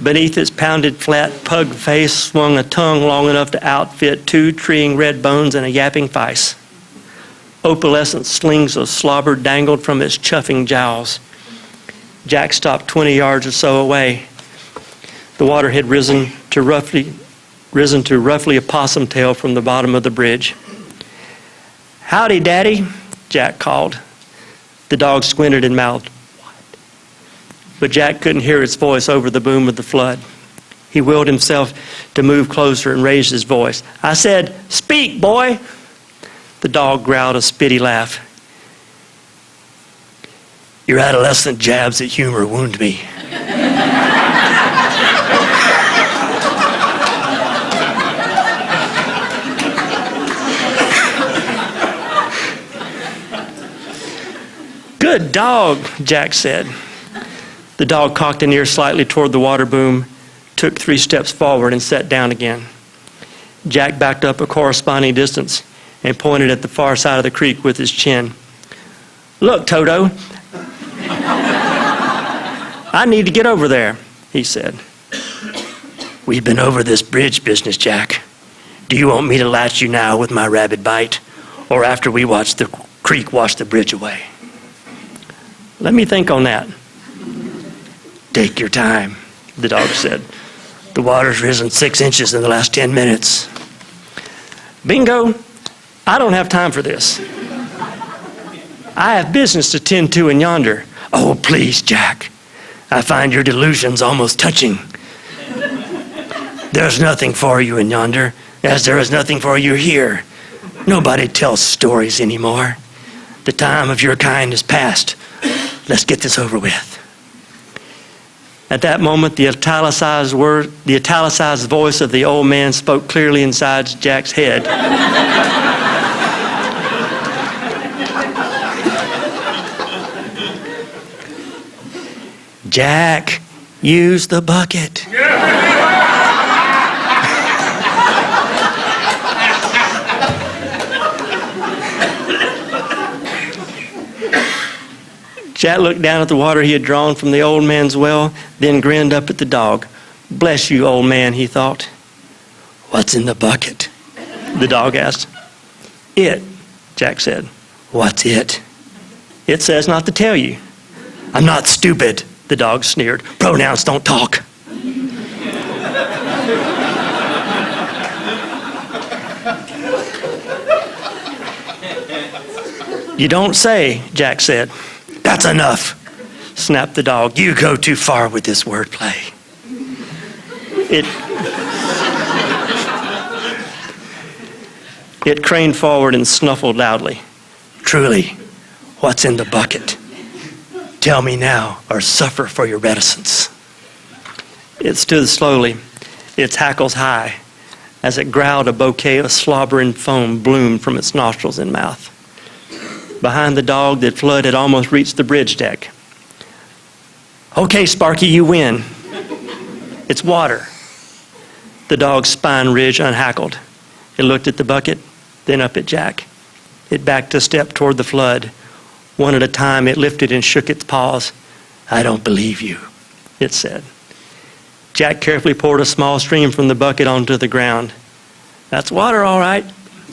Beneath its pounded flat pug face swung a tongue long enough to outfit 2 treeing red bones and a yapping face. Opalescent slings of slobber dangled from its chuffing jowls. Jack stopped 20 yards or so away. The water had risen to roughly a possum tail from the bottom of the bridge. "Howdy, Daddy," Jack called. The dog squinted and mouthed, "What?" But Jack couldn't hear its voice over the boom of the flood. He willed himself to move closer and raised his voice. "I said, 'Speak, boy!'" The dog growled a spitty laugh. "Your adolescent jabs at humor wound me." "Good dog," Jack said. The dog cocked an ear slightly toward the water boom, took 3 steps forward, and sat down again. Jack backed up a corresponding distance and pointed at the far side of the creek with his chin. "Look, Toto, I need to get over there," he said. "We've been over this bridge business, Jack. Do you want me to latch you now with my rabid bite, or after we watch the creek wash the bridge away?" "Let me think on that." "Take your time," the dog said. "The water's risen 6 inches in the last 10 minutes. "Bingo, I don't have time for this. I have business to tend to in yonder." "Oh, please, Jack. I find your delusions almost touching. There's nothing for you in yonder, as there is nothing for you here. Nobody tells stories anymore. The time of your kind is past. Let's get this over with." At that moment, the italicized voice of the old man spoke clearly inside Jack's head. "Jack, use the bucket." Jack looked down at the water he had drawn from the old man's well, then grinned up at the dog. "Bless you, old man," he thought. "What's in the bucket?" the dog asked. "It," Jack said. "What's it?" "It says not to tell you." "I'm not stupid," the dog sneered. "Pronouns don't talk." "You don't say," Jack said. "That's enough," snapped the dog. "You go too far with this wordplay." It craned forward and snuffled loudly. "Truly, what's in the bucket? Tell me now, or suffer for your reticence." It stood slowly, its hackles high. As it growled, a bouquet of slobbering foam bloomed from its nostrils and mouth. Behind the dog, the flood had almost reached the bridge deck. "Okay, Sparky, you win. It's water." The dog's spine ridge unhackled. It looked at the bucket, then up at Jack. It backed a step toward the flood. One at a time, it lifted and shook its paws. "I don't believe you," it said. Jack carefully poured a small stream from the bucket onto the ground. "That's water, all right,"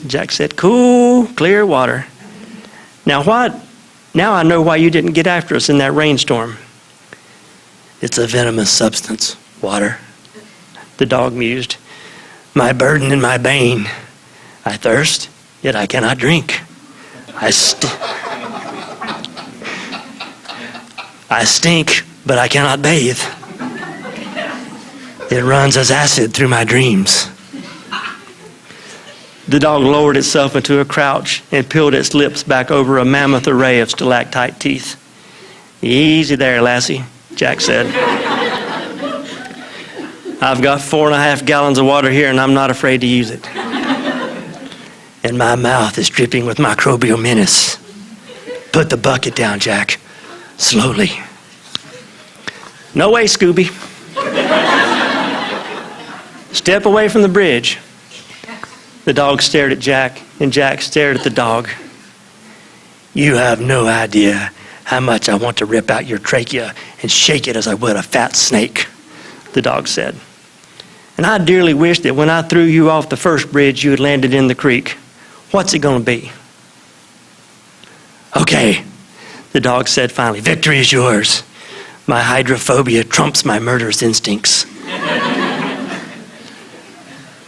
Jack said. "Cool, clear water. Now I know why you didn't get after us in that rainstorm." "It's a venomous substance, water," the dog mused. "My burden and my bane. I thirst, yet I cannot drink. I stink, but I cannot bathe. It runs as acid through my dreams." The dog lowered itself into a crouch and peeled its lips back over a mammoth array of stalactite teeth. "Easy there, lassie," Jack said. "I've got 4.5 gallons of water here, and I'm not afraid to use it. And my mouth is dripping with microbial menace. Put the bucket down, Jack. slowly. No way, Scooby. Step away from the bridge. The dog stared at Jack, and Jack stared at the dog. You have no idea how much I want to rip out your trachea and shake it as I would a fat snake, the dog said. And I dearly wish that when I threw you off the first bridge, you had landed in the creek. What's it going to be? Okay, the dog said finally. Victory is yours. My hydrophobia trumps my murderous instincts.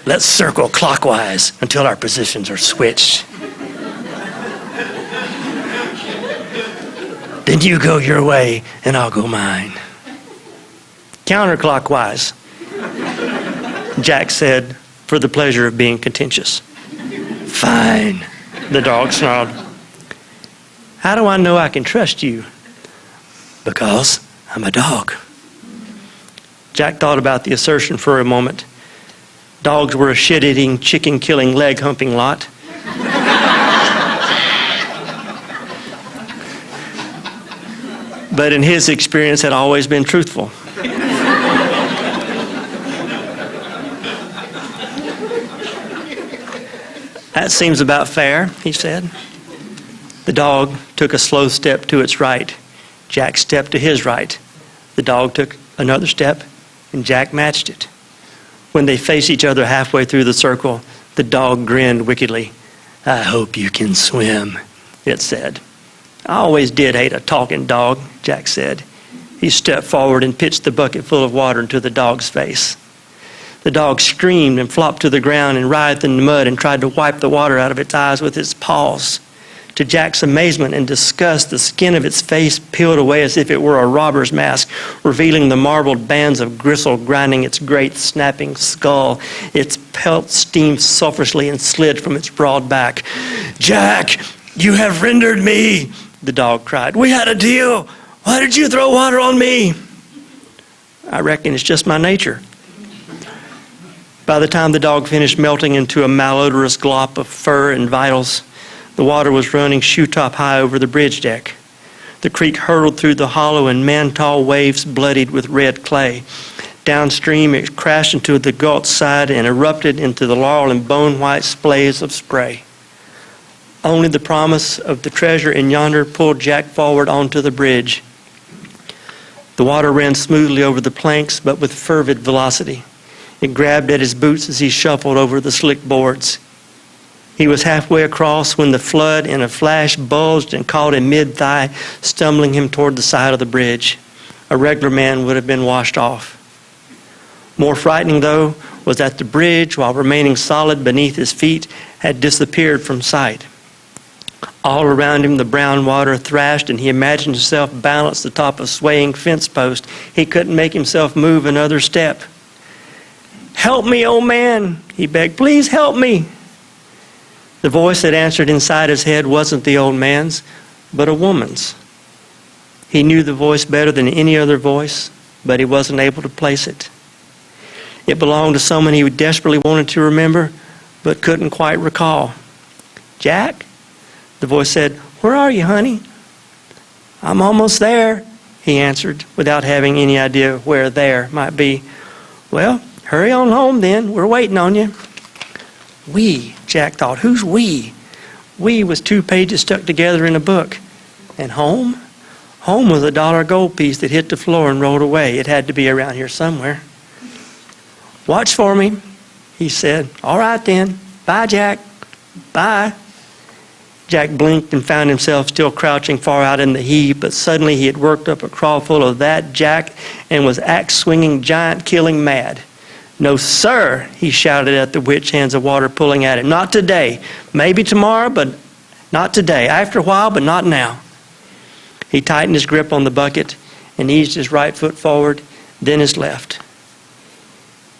Let's circle clockwise until our positions are switched. Then you go your way and I'll go mine. Counterclockwise, Jack said, for the pleasure of being contentious. Fine, the dog snarled. How do I know I can trust you? Because I'm a dog. Jack thought about the assertion for a moment. Dogs were a shit-eating, chicken-killing, leg-humping lot. But in his experience had always been truthful. That seems about fair, he said. The dog took a slow step to its right. Jack stepped to his right. The dog took another step, and Jack matched it. When they faced each other halfway through the circle, the dog grinned wickedly. I hope you can swim, it said. I always did hate a talking dog, Jack said. He stepped forward and pitched the bucket full of water into the dog's face. The dog screamed and flopped to the ground and writhed in the mud and tried to wipe the water out of its eyes with its paws. To Jack's amazement and disgust, the skin of its face peeled away as if it were a robber's mask, revealing the marbled bands of gristle grinding its great snapping skull. Its pelt steamed sulphurously and slid from its broad back. Jack, you have rendered me, the dog cried. We had a deal. Why did you throw water on me? I reckon it's just my nature. By the time the dog finished melting into a malodorous glop of fur and vitals, the water was running shoe-top high over the bridge deck. The creek hurtled through the hollow in man-tall waves bloodied with red clay. Downstream, it crashed into the gulch side and erupted into the laurel and bone-white splays of spray. Only the promise of the treasure in yonder pulled Jack forward onto the bridge. The water ran smoothly over the planks, but with fervid velocity. It grabbed at his boots as he shuffled over the slick boards. He was halfway across when the flood in a flash bulged and caught him mid-thigh, stumbling him toward the side of the bridge. A regular man would have been washed off. More frightening, though, was that the bridge, while remaining solid beneath his feet, had disappeared from sight. All around him, the brown water thrashed, and he imagined himself balanced atop a swaying fence post. He couldn't make himself move another step. Help me, old man, he begged. Please help me. The voice that answered inside his head wasn't the old man's, but a woman's. He knew the voice better than any other voice, but he wasn't able to place it. It belonged to someone he desperately wanted to remember, but couldn't quite recall. Jack? The voice said, where are you, honey? I'm almost there, he answered, without having any idea where there might be. Well, hurry on home then. We're waiting on you. We, Jack thought. Who's we? We was 2 pages stuck together in a book. And home? Home was a $1 gold piece that hit the floor and rolled away. It had to be around here somewhere. Watch for me, he said. All right then. Bye, Jack. Bye. Jack blinked and found himself still crouching far out in the heave, but suddenly he had worked up a crawl full of that Jack and was axe-swinging, giant-killing mad. No, sir, he shouted at the witch hands of water pulling at him. Not today. Maybe tomorrow, but not today. After a while, but not now. He tightened his grip on the bucket and eased his right foot forward, then his left.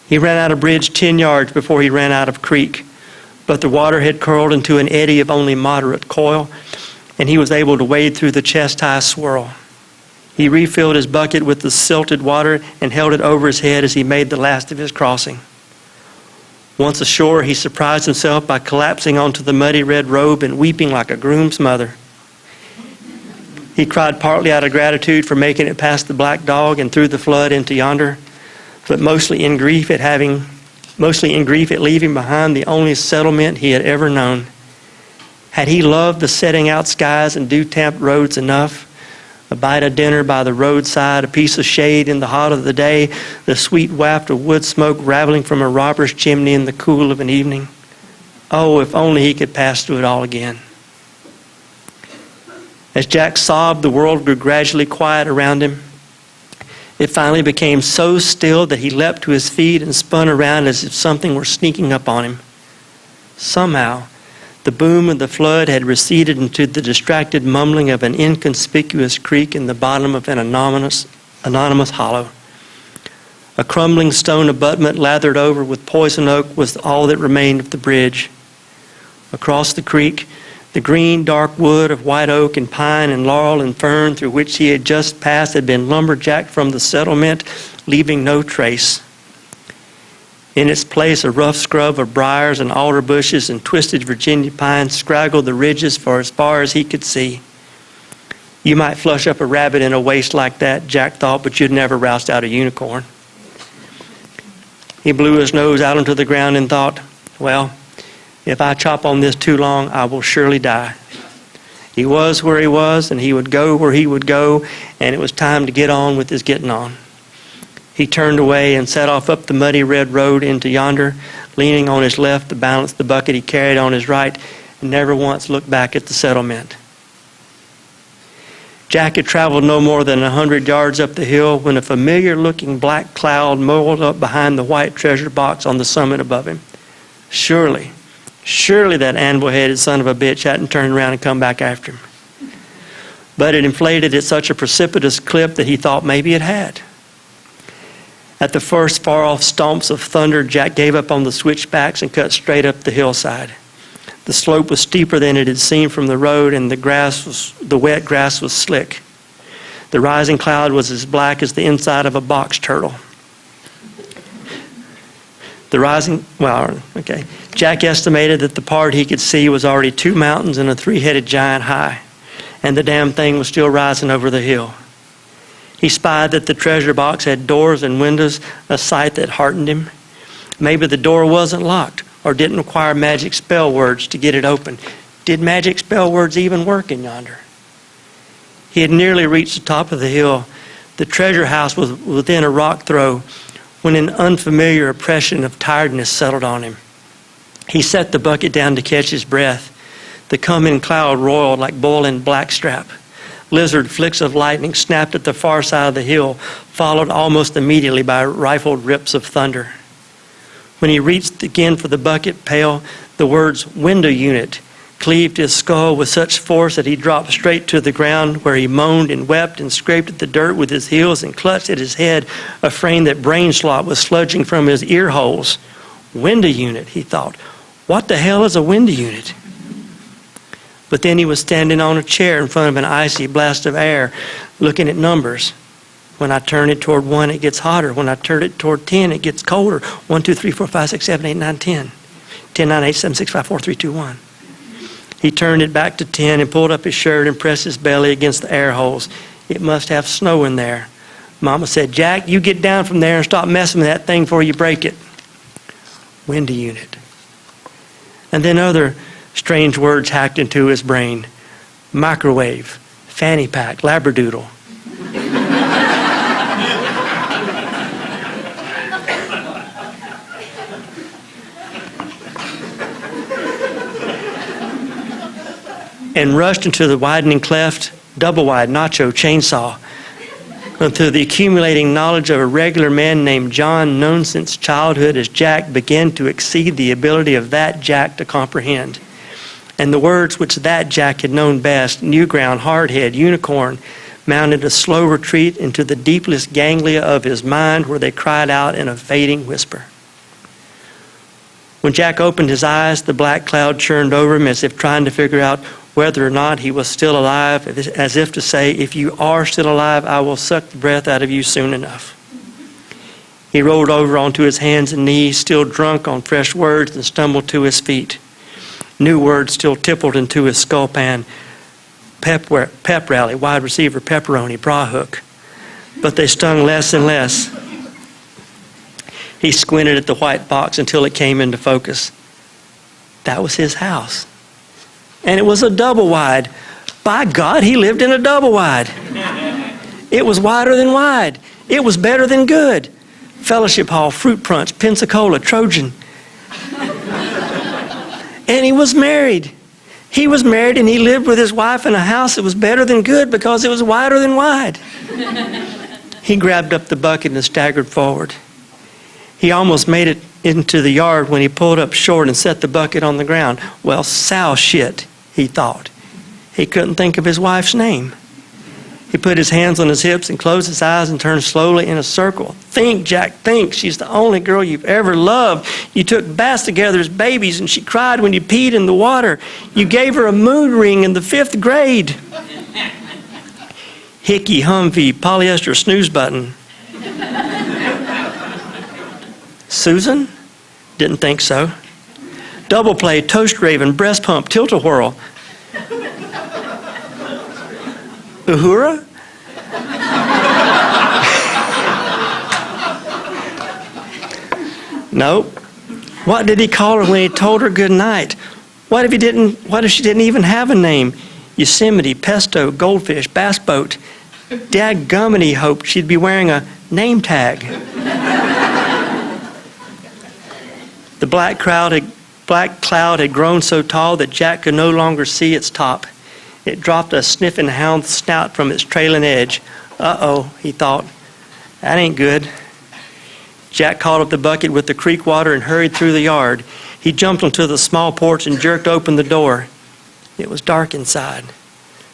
He ran out of bridge 10 yards before he ran out of creek, but the water had curled into an eddy of only moderate coil, and he was able to wade through the chest-high swirl. He refilled his bucket with the silted water and held it over his head as he made the last of his crossing. Once ashore, he surprised himself by collapsing onto the muddy red robe and weeping like a groom's mother. He cried partly out of gratitude for making it past the black dog and through the flood into yonder, but mostly in grief at leaving behind the only settlement he had ever known. Had he loved the setting out skies and dew-tamped roads enough? A bite of dinner by the roadside, a piece of shade in the hot of the day, the sweet waft of wood smoke raveling from a robber's chimney in the cool of an evening. Oh, if only he could pass through it all again. As Jack sobbed, the world grew gradually quiet around him. It finally became so still that he leapt to his feet and spun around as if something were sneaking up on him. Somehow, the boom of the flood had receded into the distracted mumbling of an inconspicuous creek in the bottom of an anonymous hollow. A crumbling stone abutment lathered over with poison oak was all that remained of the bridge. Across the creek, the green, dark wood of white oak and pine and laurel and fern through which he had just passed had been lumberjacked from the settlement, leaving no trace. In its place, a rough scrub of briars and alder bushes and twisted Virginia pines scraggled the ridges for as far as he could see. You might flush up a rabbit in a waste like that, Jack thought, but you'd never roust out a unicorn. He blew his nose out onto the ground and thought, well, if I chop on this too long, I will surely die. He was where he was, and he would go where he would go, and it was time to get on with his getting on. He turned away and set off up the muddy red road into yonder, leaning on his left to balance the bucket he carried on his right, and never once looked back at the settlement. Jack had traveled no more than 100 yards up the hill when a familiar-looking black cloud moiled up behind the white treasure box on the summit above him. Surely that anvil-headed son of a bitch hadn't turned around and come back after him. But it inflated at such a precipitous clip that he thought maybe it had. At the first far-off stomps of thunder, Jack gave up on the switchbacks and cut straight up the hillside. The slope was steeper than it had seemed from the road, and the wet grass was slick. The rising cloud was as black as the inside of a box turtle. Jack estimated that the part he could see was already 2 mountains and a 3-headed giant high, and the damn thing was still rising over the hill. He spied that the treasure box had doors and windows, a sight that heartened him. Maybe the door wasn't locked or didn't require magic spell words to get it open. Did magic spell words even work in yonder? He had nearly reached the top of the hill. The treasure house was within a rock throw when an unfamiliar oppression of tiredness settled on him. He set the bucket down to catch his breath. The coming cloud roiled like boiling blackstrap. Lizard flicks of lightning snapped at the far side of the hill, followed almost immediately by rifled rips of thunder. When he reached again for the bucket pail, the words "window unit" cleaved his skull with such force that he dropped straight to the ground, where he moaned and wept and scraped at the dirt with his heels and clutched at his head, afraid that brain slot was sludging from his ear holes. Window unit, he thought. What the hell is a window unit? But then he was standing on a chair in front of an icy blast of air, looking at numbers. When I turn it toward 1, it gets hotter. When I turn it toward 10, it gets colder. 1, 2, 3, 4, 5, 6, 7, 8, 9, 10. 10, 9, 8, 7, 6, 5, 4, 3, 2, 1. He turned it back to 10 and pulled up his shirt and pressed his belly against the air holes. It must have snow in there. Mama said, "Jack, you get down from there and stop messing with that thing before you break it." Window unit. And then other strange words hacked into his brain. Microwave, fanny pack, labradoodle. And rushed into the widening cleft, double-wide, nacho, chainsaw, until the accumulating knowledge of a regular man named John, known since childhood as Jack, began to exceed the ability of that Jack to comprehend. And the words which that Jack had known best, Newground, Hardhead, Unicorn, mounted a slow retreat into the deepest ganglia of his mind, where they cried out in a fading whisper. When Jack opened his eyes, the black cloud churned over him as if trying to figure out whether or not he was still alive, as if to say, if you are still alive, I will suck the breath out of you soon enough. He rolled over onto his hands and knees, still drunk on fresh words, and stumbled to his feet. New words still tippled into his skull pan. pep rally, wide receiver, pepperoni, bra hook. But they stung less and less. He squinted at the white box until it came into focus. That was his house. And it was a double wide. By God, he lived in a double wide. It was wider than wide. It was better than good. Fellowship Hall, fruit punch, Pensacola, Trojan. And he was married. He was married and he lived with his wife in a house that was better than good because it was wider than wide. He grabbed up the bucket and staggered forward. He almost made it into the yard when he pulled up short and set the bucket on the ground. Well, sow shit, he thought. He couldn't think of his wife's name. He put his hands on his hips and closed his eyes and turned slowly in a circle. Think, Jack, think. She's the only girl you've ever loved. You took baths together as babies and she cried when you peed in the water. You gave her a moon ring in the 5th grade. Hickey, Humvee, polyester snooze button. Susan? Didn't think so. Double play, toast raven, breast pump, tilt-a-whirl. Uhura? Nope. What did he call her when he told her good night? What if she didn't even have a name? Yosemite, pesto, goldfish, bass boat. Dadgummit, he hoped she'd be wearing a name tag. The black cloud had grown so tall that Jack could no longer see its top. It dropped a sniffing hound's snout from its trailing edge. Uh-oh, he thought. That ain't good. Jack caught up the bucket with the creek water and hurried through the yard. He jumped onto the small porch and jerked open the door. It was dark inside.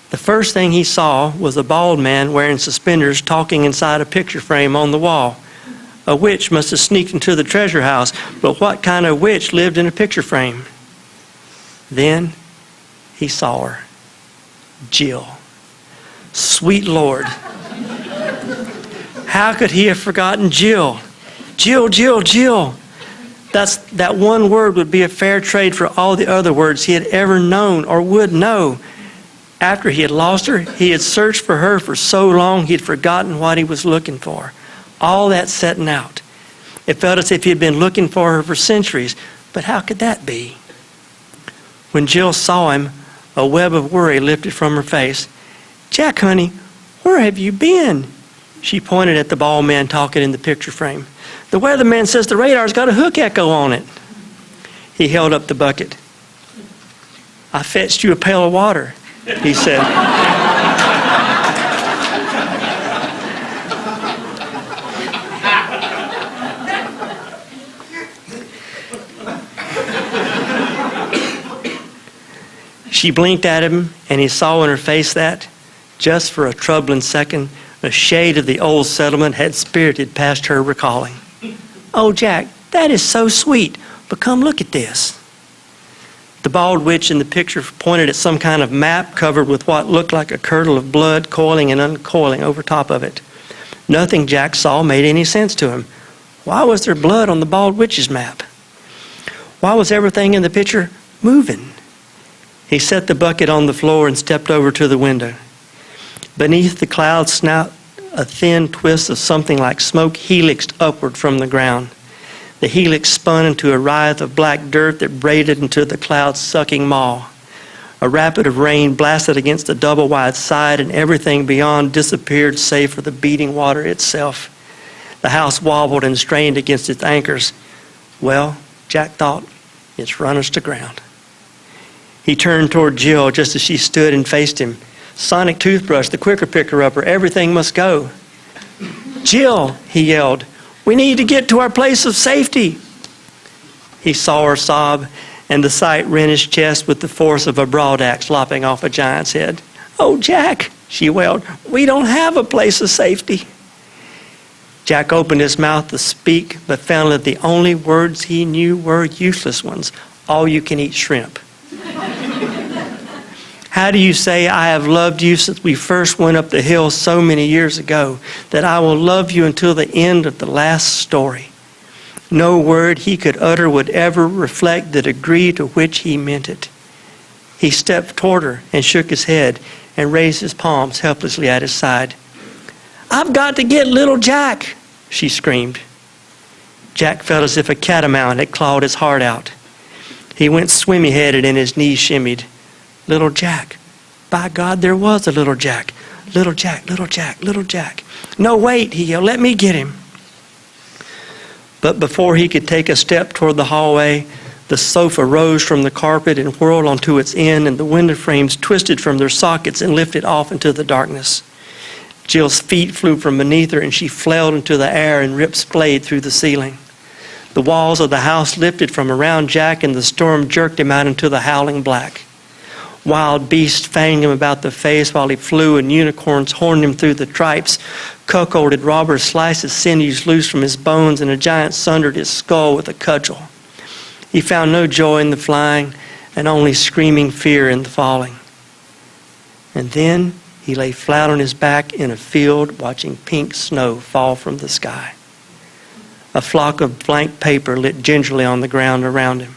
The first thing he saw was a bald man wearing suspenders talking inside a picture frame on the wall. A witch must have sneaked into the treasure house, but what kind of witch lived in a picture frame? Then he saw her. Jill. Sweet Lord. How could he have forgotten Jill? Jill, Jill, Jill. That one word would be a fair trade for all the other words he had ever known or would know. After he had lost her, he had searched for her for so long he had forgotten what he was looking for. All that setting out. It felt as if he had been looking for her for centuries, but how could that be? When Jill saw him, a web of worry lifted from her face. Jack, honey, where have you been? She pointed at the bald man talking in the picture frame. The weatherman says the radar's got a hook echo on it. He held up the bucket. I fetched you a pail of water, he said. She blinked at him, and he saw in her face that, just for a troubling second, a shade of the old settlement had spirited past her recalling. Oh, Jack, that is so sweet, but come look at this. The bald witch in the picture pointed at some kind of map covered with what looked like a curdle of blood coiling and uncoiling over top of it. Nothing Jack saw made any sense to him. Why was there blood on the bald witch's map? Why was everything in the picture moving? He set the bucket on the floor and stepped over to the window. Beneath the cloud snout, a thin twist of something like smoke helixed upward from the ground. The helix spun into a writhe of black dirt that braided into the cloud's sucking maw. A rapid of rain blasted against the double-wide side, and everything beyond disappeared save for the beating water itself. The house wobbled and strained against its anchors. Well, Jack thought, it's run us to ground. He turned toward Jill just as she stood and faced him. Sonic toothbrush, the quicker picker-upper, everything must go. Jill, he yelled, we need to get to our place of safety. He saw her sob, and the sight rent his chest with the force of a broadaxe lopping off a giant's head. Oh, Jack, she wailed, we don't have a place of safety. Jack opened his mouth to speak, but found that the only words he knew were useless ones. All-you-can-eat shrimp. How do you say, I have loved you since we first went up the hill so many years ago, that I will love you until the end of the last story? No word he could utter would ever reflect the degree to which he meant it. He stepped toward her and shook his head and raised his palms helplessly at his side. "I've got to get little Jack," she screamed. Jack felt as if a catamount had clawed his heart out. He went swimmy-headed and his knees shimmied. Little Jack. By God, there was a little Jack. Little Jack, little Jack, little Jack. "No, wait," he yelled. "Let me get him." But before he could take a step toward the hallway, the sofa rose from the carpet and whirled onto its end, and the window frames twisted from their sockets and lifted off into the darkness. Jill's feet flew from beneath her, and she flailed into the air and ripped splayed through the ceiling. The walls of the house lifted from around Jack, and the storm jerked him out into the howling black. Wild beasts fanged him about the face while he flew, and unicorns horned him through the tripes. Cuckolded robbers sliced his sinews loose from his bones, and a giant sundered his skull with a cudgel. He found no joy in the flying, and only screaming fear in the falling. And then he lay flat on his back in a field, watching pink snow fall from the sky. A flock of blank paper lit gingerly on the ground around him.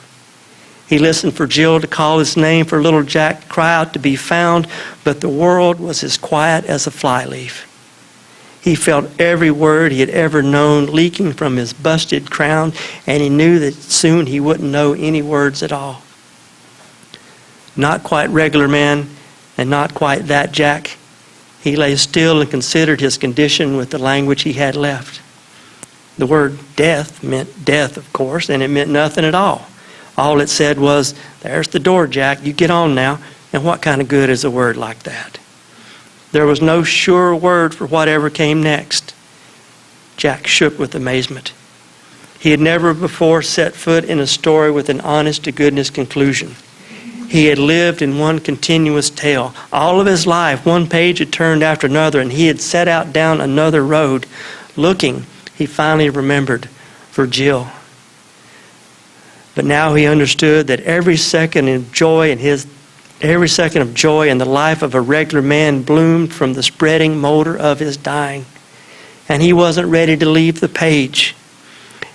He listened for Jill to call his name, for little Jack to cry out to be found, but the world was as quiet as a flyleaf. He felt every word he had ever known leaking from his busted crown, and he knew that soon he wouldn't know any words at all. Not quite regular man, and not quite that Jack. He lay still and considered his condition with the language he had left. The word death meant death, of course, and it meant nothing at all. All it said was, "There's the door, Jack. You get on now." And what kind of good is a word like that? There was no sure word for whatever came next. Jack shook with amazement. He had never before set foot in a story with an honest-to-goodness conclusion. He had lived in one continuous tale. All of his life, one page had turned after another, and he had set out down another road. Looking, he finally remembered, for Jill. But now he understood that every second of joy in the life of a regular man bloomed from the spreading molder of his dying. And he wasn't ready to leave the page.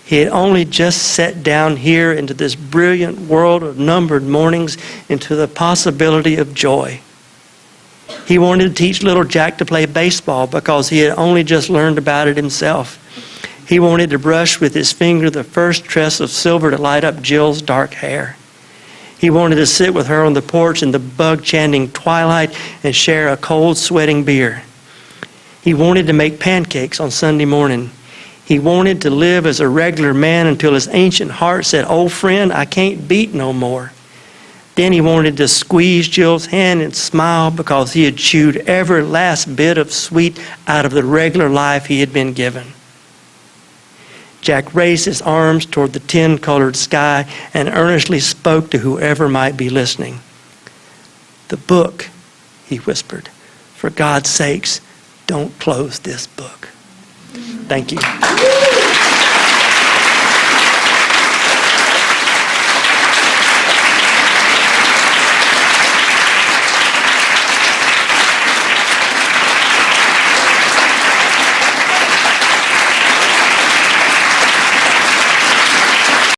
He had only just set down here into this brilliant world of numbered mornings, into the possibility of joy. He wanted to teach little Jack to play baseball because he had only just learned about it himself. He wanted to brush with his finger the first tress of silver to light up Jill's dark hair. He wanted to sit with her on the porch in the bug-chanting twilight and share a cold, sweating beer. He wanted to make pancakes on Sunday morning. He wanted to live as a regular man until his ancient heart said, "Old friend, I can't beat no more." Then he wanted to squeeze Jill's hand and smile because he had chewed every last bit of sweet out of the regular life he had been given. Jack raised his arms toward the tin-colored sky and earnestly spoke to whoever might be listening. "The book," he whispered. "For God's sakes, don't close this book." Thank you.